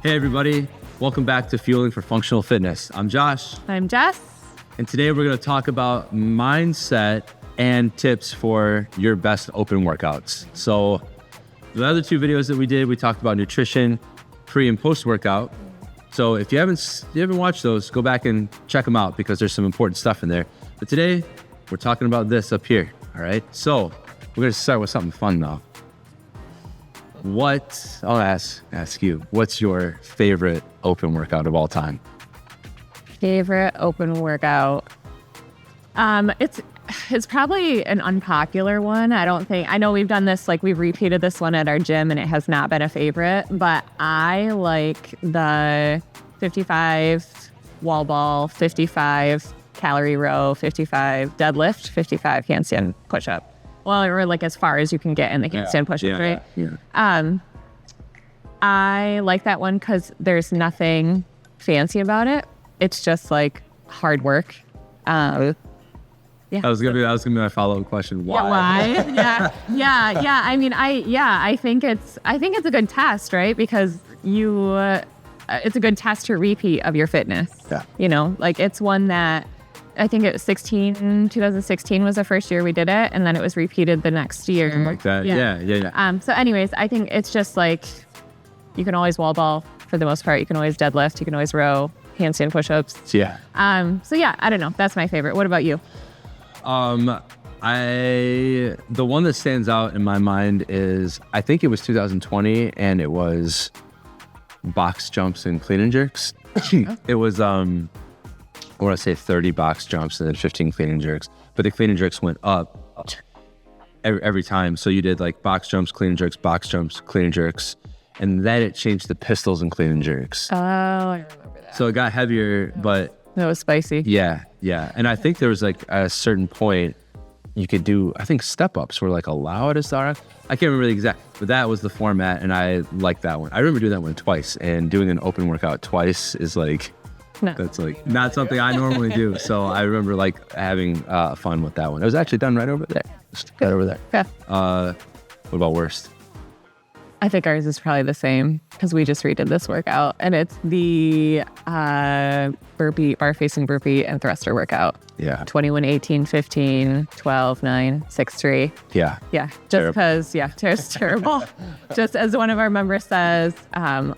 Hey everybody, welcome back to Fueling for Functional Fitness. I'm Josh. I'm Jess. And today we're going to talk about mindset and tips for your best open workouts. So the other two videos that we did, we talked about nutrition, pre and post workout. So if you haven't watched those, go back and check them out because there's some important stuff in there. But today we're talking about this up here. All right. So we're going to start with something fun though. I'll ask you, what's your favorite open workout of all time? Favorite open workout? It's probably an unpopular one. I know we've done this, like we've repeated this one at our gym and it has not been a favorite, but I like the 55 wall ball, 55 calorie row, 55 deadlift, 55 handstand push-up. Well, or like as far as you can get in the handstand push-ups, right? Yeah. I like that one because there's nothing fancy about it. It's just like hard work. That was gonna be my follow-up question. Why? Yeah, why? Yeah. I mean, I think it's a good test, right? Because it's a good test to repeat of your fitness. Yeah. You know, like it's one that I think it was 2016 was the first year we did it, and then it was repeated the next year. Something like that. Yeah. So anyways, I think it's just like you can always wall ball for the most part. You can always deadlift. You can always row, handstand push-ups. Yeah. So yeah, I don't know. That's my favorite. What about you? The one that stands out in my mind is, I think it was 2020, and it was box jumps and clean and jerks. It was, I want to say 30 box jumps and then 15 clean and jerks, but the clean and jerks went up every time. So you did like box jumps, clean and jerks, box jumps, clean and jerks. And then it changed to pistols and clean and jerks. Oh, I remember that. So it got heavier, but that was spicy. Yeah. And I think there was like at a certain point you could do, I think step ups were like allowed as I can't remember the exact, but that was the format and I liked that one. I remember doing that one twice, and doing an open workout twice is like, that's like not something I normally do. So I remember like having fun with that one. It was actually done right over there. Just right over there. Yeah. What about worst? I think ours is probably the same because we just redid this workout, and it's the burpee, bar facing burpee and thruster workout. Yeah. 21, 18, 15, 12, 9, 6, 3. Yeah. Yeah. Just because, it's terrible. Just as one of our members says,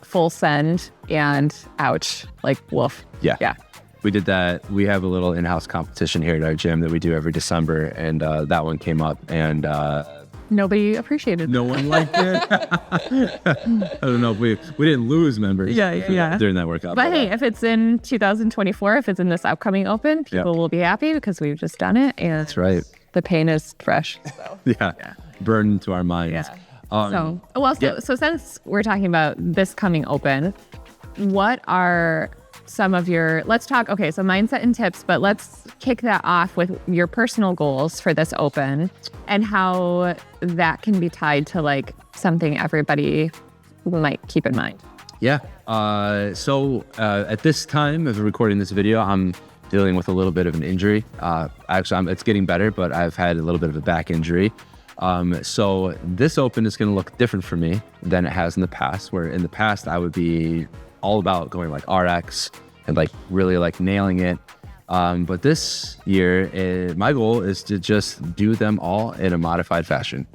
full send and ouch, like woof. Yeah. We did that. We have a little in-house competition here at our gym that we do every December, and that one came up, and nobody appreciated it. No one liked it. I don't know if we didn't lose members during that workout. But hey, if it's in 2024, if it's in this upcoming Open, people will be happy because we've just done it. And that's right. The pain is fresh. So. Burned into our minds. Yeah. So since we're talking about this coming Open, what are some of your, so mindset and tips, but let's kick that off with your personal goals for this Open and how that can be tied to like something everybody might keep in mind. Yeah. So at this time of recording this video, I'm dealing with a little bit of an injury. Actually, it's getting better, but I've had a little bit of a back injury. So this Open is going to look different for me than it has in the past, where in the past I would be all about going like RX and like really like nailing it. But this year, my goal is to just do them all in a modified fashion.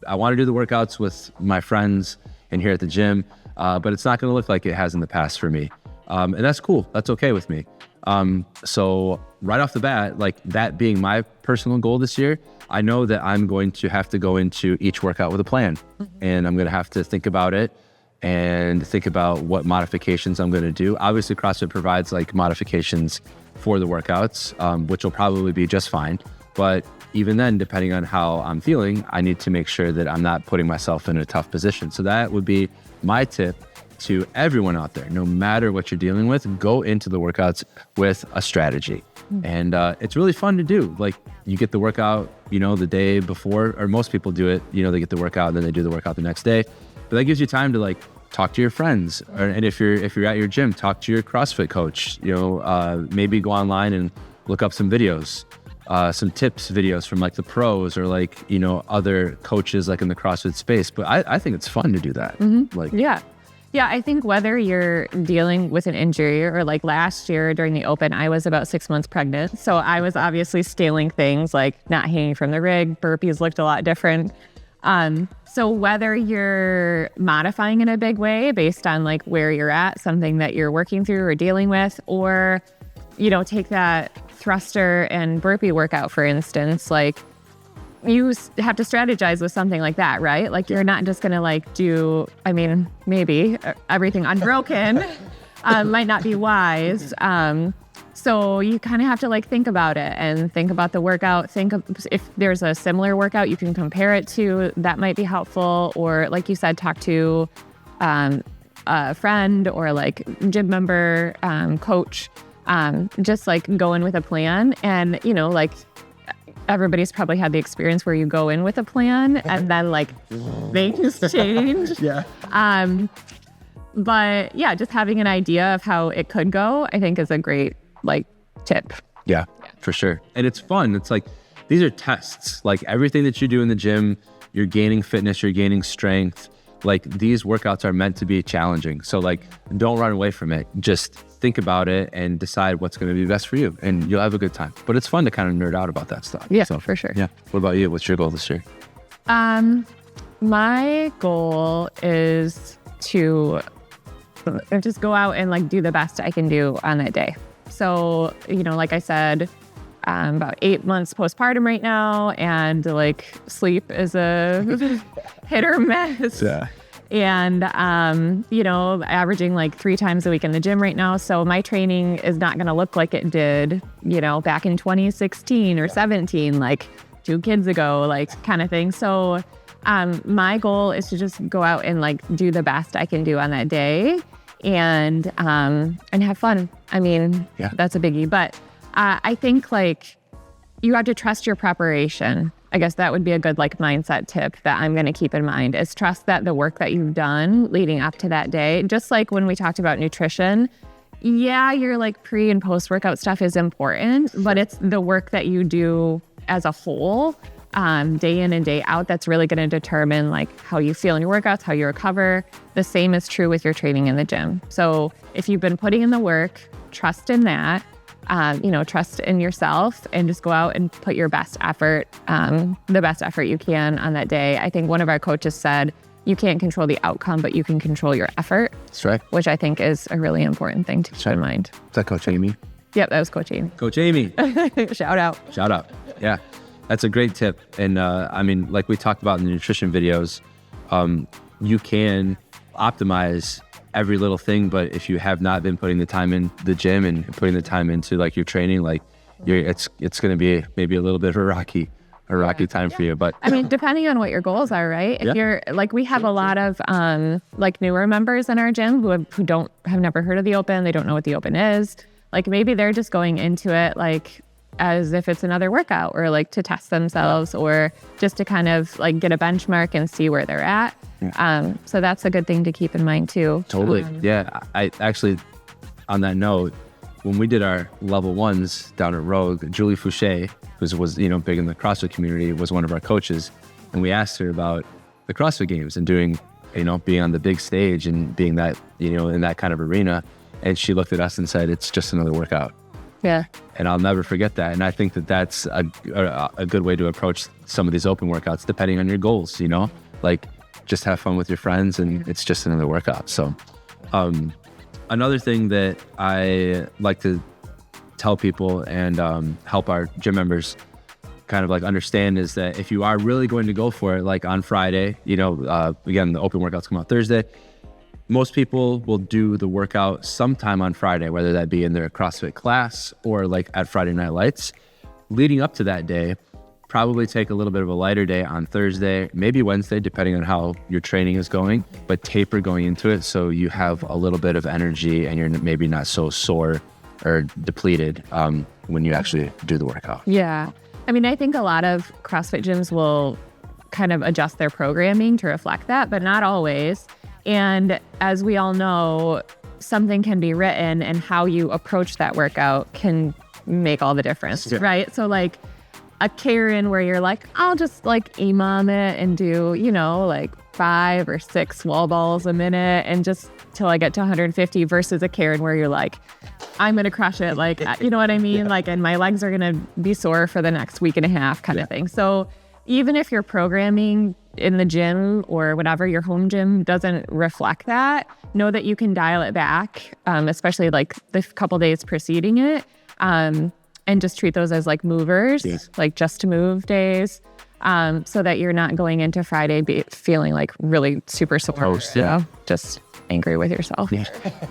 I want to do the workouts with my friends and here at the gym, but it's not going to look like it has in the past for me. And that's cool. That's okay with me. So right off the bat, like that being my personal goal this year, I know that I'm going to have to go into each workout with a plan, and I'm going to have to think about it and think about what modifications I'm going to do. Obviously, CrossFit provides like modifications for the workouts, which will probably be just fine. But even then, depending on how I'm feeling, I need to make sure that I'm not putting myself in a tough position. So that would be my tip to everyone out there. No matter what you're dealing with, go into the workouts with a strategy. And it's really fun to do. Like you get the workout, the day before, or most people do it, they get the workout and then they do the workout the next day. But that gives you time to like talk to your friends, and if you're at your gym, talk to your CrossFit coach. Maybe go online and look up some videos, some tips videos from like the pros or like other coaches like in the CrossFit space. But I think it's fun to do that. Mm-hmm. Yeah, I think whether you're dealing with an injury or like last year during the Open, I was about 6 months pregnant. So I was obviously scaling things like not hanging from the rig. Burpees looked a lot different. So whether you're modifying in a big way based on like where you're at, something that you're working through or dealing with, or, take that thruster and burpee workout, for instance, like you have to strategize with something like that, right? Like you're not just going to like do, maybe everything unbroken might not be wise. So you kind of have to like think about it and think about the workout. Think of if there's a similar workout you can compare it to, that might be helpful. Or like you said, talk to a friend or like gym member, coach, just like go in with a plan. And, like everybody's probably had the experience where you go in with a plan and then like things change. Yeah. But yeah, just having an idea of how it could go, I think is a great like tip. Yeah, for sure. And it's fun. It's like, these are tests. Like everything that you do in the gym, you're gaining fitness, you're gaining strength. Like these workouts are meant to be challenging. So like, don't run away from it. Just think about it and decide what's going to be best for you and you'll have a good time. But it's fun to kind of nerd out about that stuff. Yeah, so, for sure. Yeah. What about you? What's your goal this year? My goal is to just go out and like do the best I can do on that day. So, like I said, about 8 months postpartum right now, and like sleep is a hit or miss. Yeah. And, averaging like 3 times a week in the gym right now. So my training is not going to look like it did, back in 2016 or 17, like 2 kids ago, like kind of thing. So my goal is to just go out and like do the best I can do on that day and have fun. That's a biggie. But I think like you have to trust your preparation. I guess that would be a good like mindset tip that I'm going to keep in mind is trust that the work that you've done leading up to that day, just like when we talked about nutrition, yeah, your like pre and post workout stuff is important, but it's the work that you do as a whole, day in and day out, that's really going to determine like how you feel in your workouts, how you recover. The same is true with your training in the gym. So if you've been putting in the work, trust in that. Trust in yourself and just go out and put your best effort, the best effort you can on that day. I think one of our coaches said, you can't control the outcome, but you can control your effort. That's right. Which I think is a really important thing to keep in mind. Is that Coach Amy? Yep, that was Coach Amy. Coach Amy. Shout out. Shout out. Yeah, that's a great tip. And like we talked about in the nutrition videos, you can optimize every little thing, but if you have not been putting the time in the gym and putting the time into like your training, like it's going to be maybe a little bit of a rocky time for you. But depending on what your goals are, right? If you're like, we have a lot of like newer members in our gym who have never heard of the Open. They don't know what the Open is. Like maybe they're just going into it like as if it's another workout or like to test themselves or just to kind of like get a benchmark and see where they're at. So that's a good thing to keep in mind too. Totally. Yeah. I actually, on that note, when we did our level 1s down at Rogue, Julie Fouché, who was big in the CrossFit community, was one of our coaches. And we asked her about the CrossFit Games and doing, being on the big stage and being that, in that kind of arena. And she looked at us and said, it's just another workout. Yeah. And I'll never forget that. And I think that that's a good way to approach some of these open workouts, depending on your goals, like just have fun with your friends and it's just another workout. So another thing that I like to tell people and help our gym members kind of like understand is that if you are really going to go for it, like on Friday, again, the open workouts come out Thursday. Most people will do the workout sometime on Friday, whether that be in their CrossFit class or like at Friday Night Lights. Leading up to that day, probably take a little bit of a lighter day on Thursday, maybe Wednesday, depending on how your training is going, but taper going into it so you have a little bit of energy and you're maybe not so sore or depleted when you actually do the workout. Yeah. I think a lot of CrossFit gyms will kind of adjust their programming to reflect that, but not always. And as we all know, something can be written and how you approach that workout can make all the difference, right? So like a Karen where you're like, I'll just like imam it and do, like 5 or 6 wall balls a minute and just till I get to 150 versus a Karen where you're like, I'm going to crush it. Like, you know what I mean? Like, and my legs are going to be sore for the next week and a half kind of thing. So even if your programming in the gym or whatever, your home gym doesn't reflect that, know that you can dial it back, especially like the couple days preceding it, and just treat those as like movers, like just to move days, so that you're not going into Friday feeling like really super sore, just angry with yourself,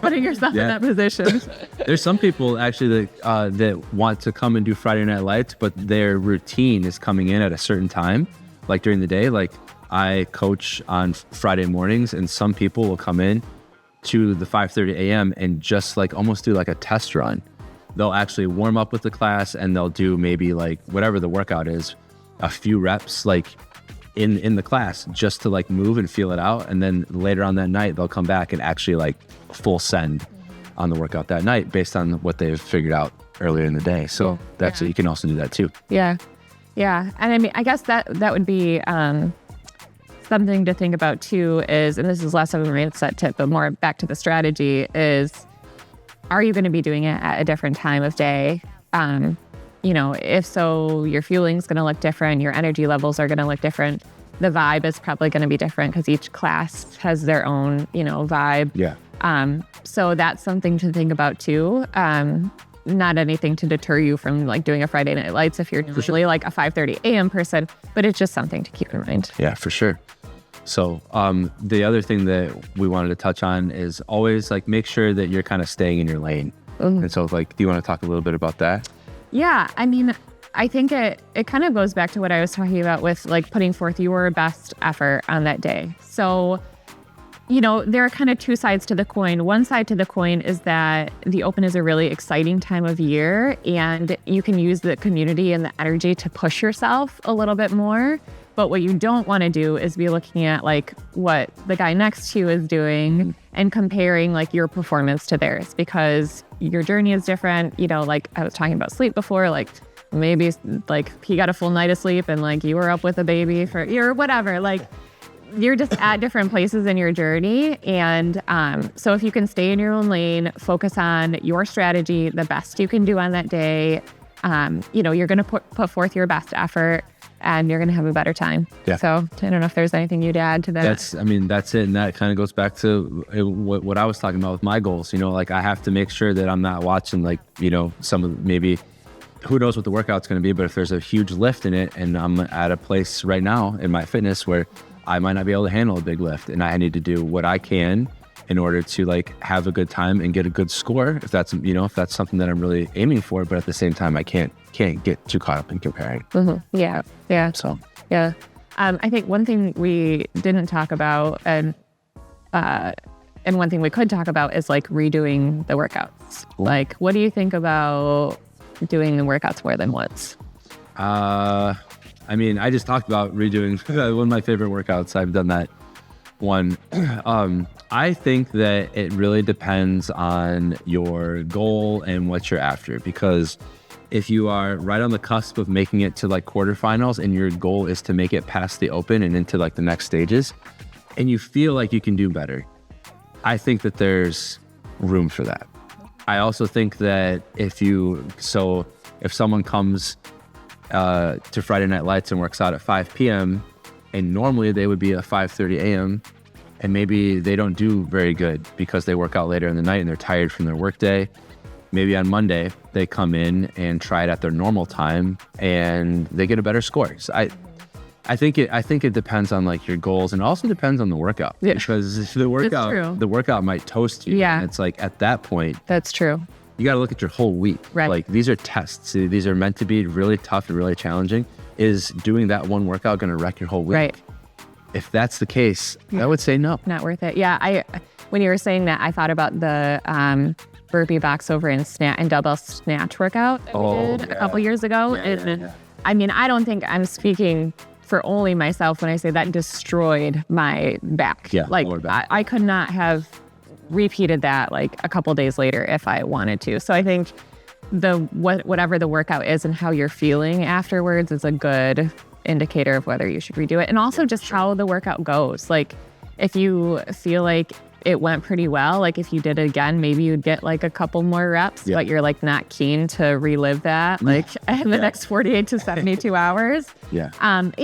putting yourself in that position. There's some people actually that want to come and do Friday Night Lights, but their routine is coming in at a certain time, like during the day. Like I coach on Friday mornings, and some people will come in to the 5:30 a.m. and just like almost do like a test run. They'll actually warm up with the class, and they'll do maybe like whatever the workout is, a few reps like in the class just to like move and feel it out. And then later on that night, they'll come back and actually like full send on the workout that night based on what they've figured out earlier in the day. So that's you can also do that too. Yeah. And I mean, I guess that would be something to think about too is, and this is less of a mindset tip, but more back to the strategy is, are you going to be doing it at a different time of day? You know, if so, your fueling's going to look different. Your energy levels are going to look different. The vibe is probably going to be different because each class has their own, vibe. Yeah. So that's something to think about too. Not anything to deter you from like doing a Friday Night Lights if you're usually like a 5:30 a.m. person, but it's just something to keep in mind. Yeah, for sure. So the other thing that we wanted to touch on is always like make sure that you're kind of staying in your lane. And so like, do you want to talk a little bit about that? Yeah, I mean, I think it kind of goes back to what I was talking about with like putting forth your best effort on that day. So, there are kind of two sides to the coin. One side to the coin is that the Open is a really exciting time of year, and you can use the community and the energy to push yourself a little bit more. But what you don't want to do is be looking at like what the guy next to you is doing and comparing like your performance to theirs, because your journey is different. Like I was talking about sleep before, like maybe like he got a full night of sleep and like you were up with a baby for or whatever. Like you're just at different places in your journey. And so if you can stay in your own lane, focus on your strategy, the best you can do on that day, you're going to put forth your best effort, and you're going to have a better time. Yeah. So I don't know if there's anything you'd add to that. That's it. And that kind of goes back to what I was talking about with my goals. Like I have to make sure that I'm not watching like, some of maybe who knows what the workout's going to be, but if there's a huge lift in it and I'm at a place right now in my fitness where I might not be able to handle a big lift, and I need to do what I can in order to like have a good time and get a good score, if that's something that I'm really aiming for, but at the same time I can't get too caught up in comparing. Yeah. So I think one thing we didn't talk about and one thing we could talk about is like redoing the workouts. Like, what do you think about doing the workouts more than once? I mean, I just talked about redoing one of my favorite workouts. I've done that one. I think that it really depends on your goal and what you're after, because if you are right on the cusp of making it to like quarterfinals and your goal is to make it past the Open and into like the next stages, and you feel like you can do better, I think that there's room for that. I also think that if someone comes to Friday Night Lights and works out at 5 p.m. and normally they would be at 5:30 a.m. and maybe they don't do very good because they work out later in the night and they're tired from their workday. Maybe on Monday they come in and try it at their normal time and they get a better score. So I think it depends on like your goals, and also depends on the workout. Yeah. Because the workout might toast you. Yeah. And it's like at that point. That's true. You got to look at your whole week. Right. Like these are tests. These are meant to be really tough and really challenging. Is doing that one workout going to wreck your whole week? Right. If that's the case, I would say no. Not worth it. Yeah. When you were saying that, I thought about the burpee box over and double snatch workout that we did a couple years ago. I mean, I don't think I'm speaking for only myself when I say that destroyed my back. Yeah. Like I could not have repeated that like a couple days later if I wanted to. So I think whatever the workout is and how you're feeling afterwards is a good indicator of whether you should redo it. And also just how the workout goes. Like if you feel like it went pretty well, like if you did it again, maybe you'd get like a couple more reps, but you're like not keen to relive that like in the next 48 to 72 hours. You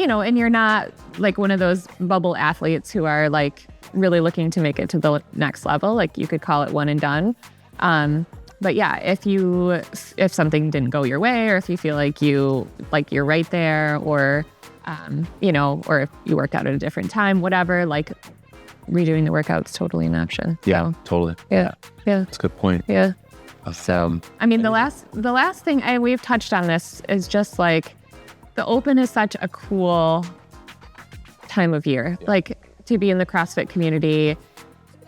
know, and you're not like one of those bubble athletes who are like really looking to make it to the next level. Like you could call it one and done. But yeah, if something didn't go your way, or if you feel like you're right there, or you know, or if you worked out at a different time, whatever, like redoing the workout's totally an option. Yeah, totally. Yeah. That's a good point. Yeah. So, I mean, the last thing we've touched on this is just like the Open is such a cool time of year, like to be in the CrossFit community.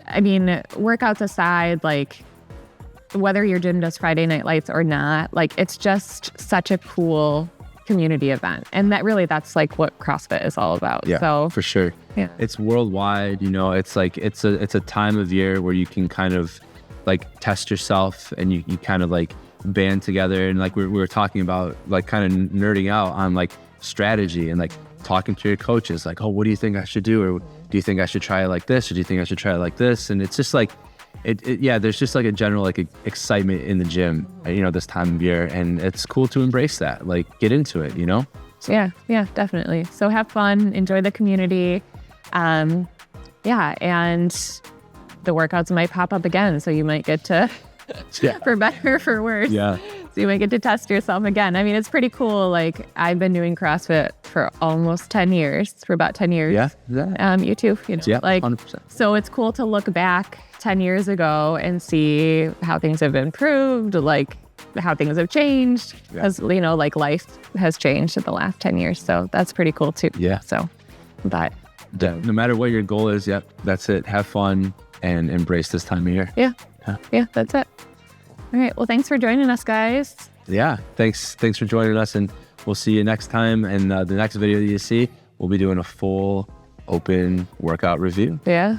I mean, workouts aside, like whether your gym does Friday Night Lights or not, like it's just such a cool community event. And that's like what CrossFit is all about. Yeah, so for sure. Yeah. It's worldwide, you know, it's like, it's a time of year where you can kind of like test yourself, and you kind of like band together. And like we were talking about, like kind of nerding out on like strategy, and like talking to your coaches, like, oh, what do you think I should do? Or do you think I should try it like this? Or do you think I should try it like this? And it's just like, there's just like a general like excitement in the gym, you know, this time of year, and it's cool to embrace that, like get into it, you know? So. Yeah, definitely. So have fun, enjoy the community. And the workouts might pop up again. So you might get to, for better or for worse. Yeah. So you might get to test yourself again. I mean, it's pretty cool. Like I've been doing CrossFit for almost 10 years, for about 10 years. Yeah. You too, you know, like, 100%. So it's cool to look back 10 years ago and see how things have improved, like how things have changed, because, you know, like life has changed in the last 10 years. So that's pretty cool too. Yeah. So, but no matter what your goal is, that's it. Have fun and embrace this time of year. Yeah, that's it. All right. Well, thanks for joining us, guys. Yeah. Thanks for joining us, and we'll see you next time. And the next video that you see, we'll be doing a full Open workout review. Yeah.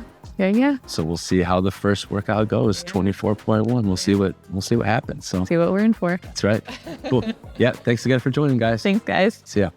So we'll see how the first workout goes. 24.1. We'll see what happens. So see what we're in for. That's right. Cool. Yeah. Thanks again for joining, guys. Thanks, guys. See ya.